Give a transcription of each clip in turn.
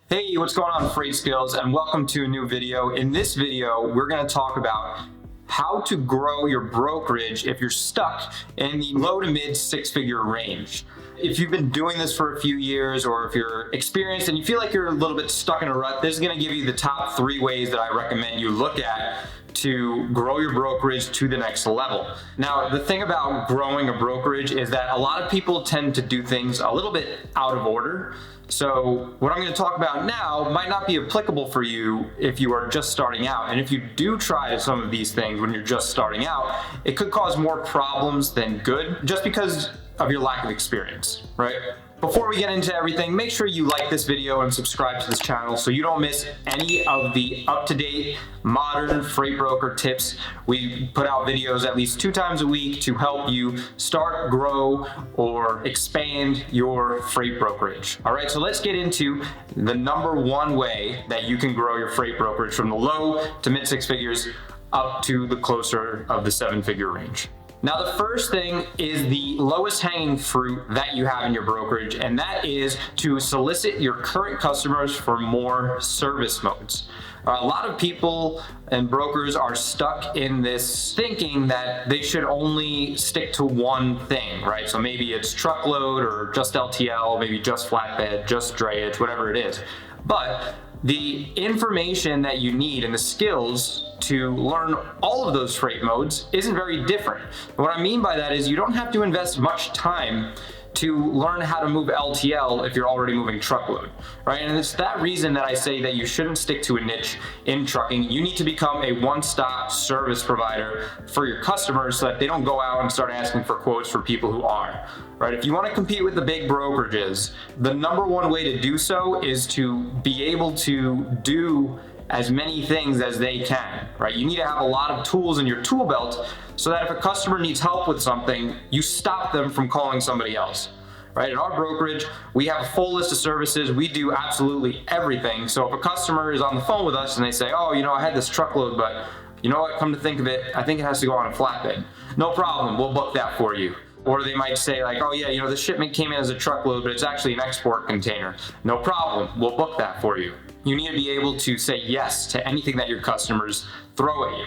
Hey, what's going on, Freight Skills, and welcome to a new video. In this video, we're going to talk about how to grow your brokerage if you're stuck in the low to mid six-figure range. If you've been doing this for a few years, or if you're experienced and you feel like you're a little bit stuck in a rut, this is going to give you the top 3 ways that I recommend you look at to grow your brokerage to the next level. Now, the thing about growing a brokerage is that a lot of people tend to do things a little bit out of order. So what I'm going to talk about now might not be applicable for you if you are just starting out. And if you do try some of these things when you're just starting out, it could cause more problems than good just because of your lack of experience, right? Before we get into everything, make sure you like this video and subscribe to this channel so you don't miss any of the up-to-date modern freight broker tips. We put out videos at least 2 times a week to help you start, grow, or expand your freight brokerage. All right, so let's get into the number 1 way that you can grow your freight brokerage from the low to mid 6 figures up to the closer of the 7-figure range. Now, the first thing is the lowest hanging fruit that you have in your brokerage, and that is to solicit your current customers for more service modes. A lot of people and brokers are stuck in this thinking that they should only stick to one thing, right? So maybe it's truckload or just LTL, maybe just flatbed, just drayage, whatever it is. But the information that you need and the skills to learn all of those freight modes isn't very different. What I mean by that is you don't have to invest much time to learn how to move LTL if you're already moving truckload, right? And it's that reason that I say that you shouldn't stick to a niche in trucking. You need to become a one-stop service provider for your customers so that they don't go out and start asking for quotes for people who are, right? If you want to compete with the big brokerages, the number 1 way to do so is to be able to do as many things as they can, right? You need to have a lot of tools in your tool belt so that if a customer needs help with something, you stop them from calling somebody else, right? In our brokerage, we have a full list of services. We do absolutely everything. So if a customer is on the phone with us and they say, oh, I had this truckload, but you know what, come to think of it, I think it has to go on a flatbed. No problem, we'll book that for you. Or they might say like, oh yeah, the shipment came in as a truckload, but it's actually an export container. No problem, we'll book that for you. You need to be able to say yes to anything that your customers throw at you.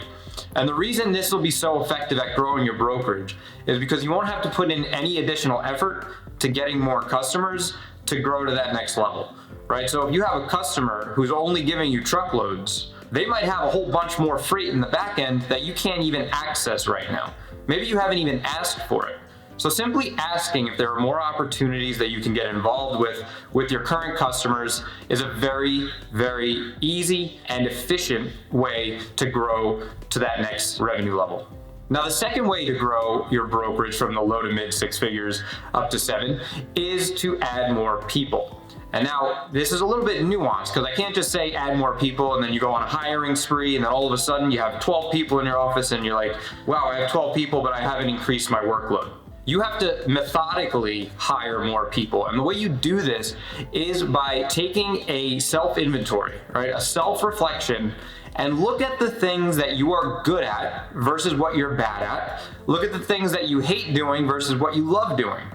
And the reason this will be so effective at growing your brokerage is because you won't have to put in any additional effort to getting more customers to grow to that next level, right? So if you have a customer who's only giving you truckloads, they might have a whole bunch more freight in the back end that you can't even access right now. Maybe you haven't even asked for it. So simply asking if there are more opportunities that you can get involved with your current customers is a very, very easy and efficient way to grow to that next revenue level. Now, the second way to grow your brokerage from the low to mid 6 figures up to 7 is to add more people. And now this is a little bit nuanced because I can't just say add more people and then you go on a hiring spree and then all of a sudden you have 12 people in your office and you're like, wow, I have 12 people, but I haven't increased my workload. You have to methodically hire more people. And the way you do this is by taking a self-inventory, right? A self-reflection, and look at the things that you are good at versus what you're bad at. Look at the things that you hate doing versus what you love doing,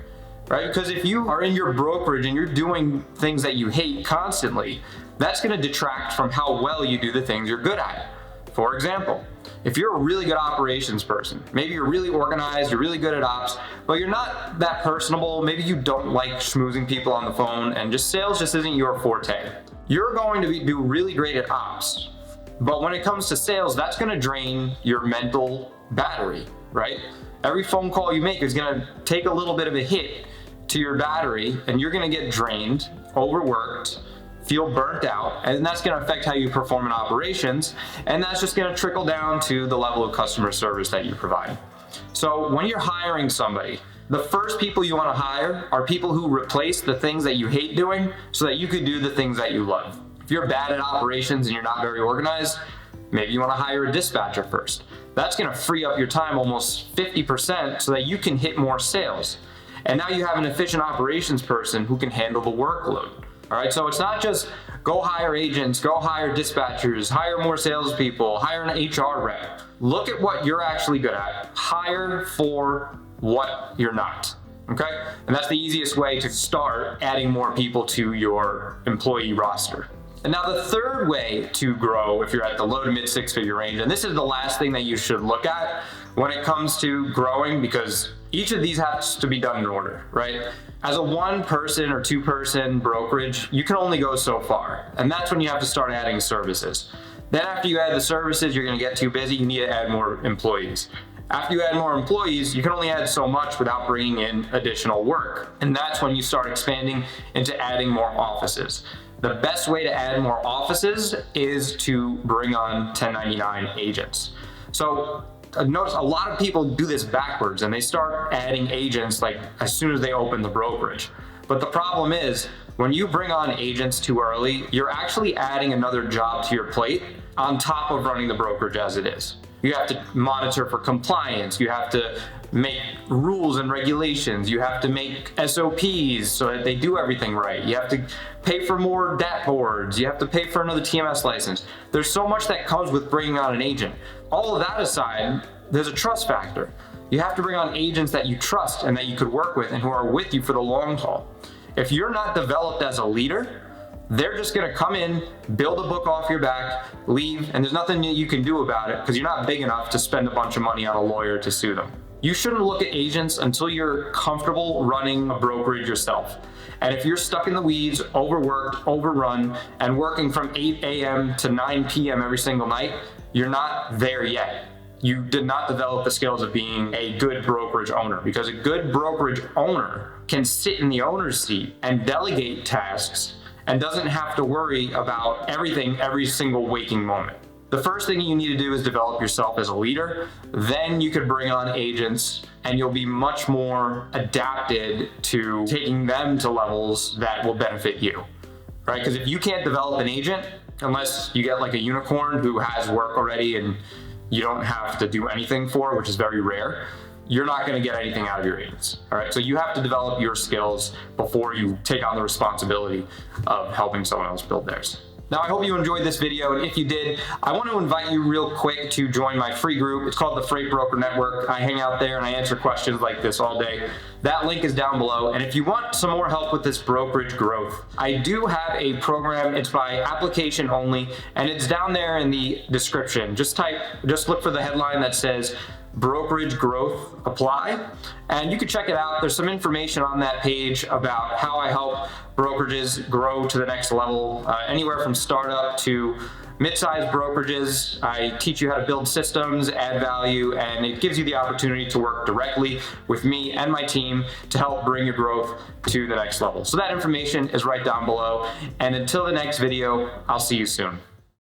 right? Because if you are in your brokerage and you're doing things that you hate constantly, that's gonna detract from how well you do the things you're good at. For example, if you're a really good operations person, maybe you're really organized, you're really good at ops, but you're not that personable, maybe you don't like schmoozing people on the phone, and sales just isn't your forte. You're going to do really great at ops, but when it comes to sales, that's gonna drain your mental battery, right? Every phone call you make is gonna take a little bit of a hit to your battery, and you're gonna get drained, overworked, feel burnt out, and that's going to affect how you perform in operations, and that's just going to trickle down to the level of customer service that you provide. So when you're hiring somebody, the first people you want to hire are people who replace the things that you hate doing so that you could do the things that you love. If you're bad at operations and you're not very organized, maybe you want to hire a dispatcher first. That's going to free up your time almost 50% so that you can hit more sales. And now you have an efficient operations person who can handle the workload. All right, so it's not just go hire agents, go hire dispatchers, hire more salespeople, hire an HR rep. Look at what you're actually good at. Hire for what you're not. Okay? And that's the easiest way to start adding more people to your employee roster. And now the third way to grow if you're at the low to mid six-figure range, and this is the last thing that you should look at when it comes to growing, because each of these has to be done in order, right? As a one-person or two-person brokerage, you can only go so far, and that's when you have to start adding services. Then after you add the services, you're gonna get too busy, you need to add more employees. After you add more employees, you can only add so much without bringing in additional work. And that's when you start expanding into adding more offices. The best way to add more offices is to bring on 1099 agents. So notice a lot of people do this backwards and they start adding agents like as soon as they open the brokerage. But the problem is when you bring on agents too early, you're actually adding another job to your plate on top of running the brokerage as it is. You have to monitor for compliance. You have to make rules and regulations. You have to make SOPs so that they do everything right. You have to pay for more DAT boards. You have to pay for another TMS license. There's so much that comes with bringing on an agent. All of that aside, there's a trust factor. You have to bring on agents that you trust and that you could work with and who are with you for the long haul. If you're not developed as a leader, they're just gonna come in, build a book off your back, leave, and there's nothing you can do about it because you're not big enough to spend a bunch of money on a lawyer to sue them. You shouldn't look at agents until you're comfortable running a brokerage yourself. And if you're stuck in the weeds, overworked, overrun, and working from 8 a.m. to 9 p.m. every single night, you're not there yet. You did not develop the skills of being a good brokerage owner, because a good brokerage owner can sit in the owner's seat and delegate tasks and doesn't have to worry about everything every single waking moment. The first thing you need to do is develop yourself as a leader. Then you could bring on agents and you'll be much more adapted to taking them to levels that will benefit you, right? Because if you can't develop an agent, unless you get like a unicorn who has work already and you don't have to do anything for, which is very rare, you're not going to get anything out of your agents. All right. So you have to develop your skills before you take on the responsibility of helping someone else build theirs. Now, I hope you enjoyed this video, and if you did, I want to invite you real quick to join my free group. It's called the Freight Broker Network. I hang out there and I answer questions like this all day. That link is down below, and if you want some more help with this brokerage growth, I do have a program. It's by application only, and it's down there in the description. Just look for the headline that says brokerage growth apply, and you can check it out. There's some information on that page about how I help brokerages grow to the next level, anywhere from startup to mid-sized brokerages. I teach you how to build systems, add value, and it gives you the opportunity to work directly with me and my team to help bring your growth to the next level. So that information is right down below, and until the next video, I'll see you soon.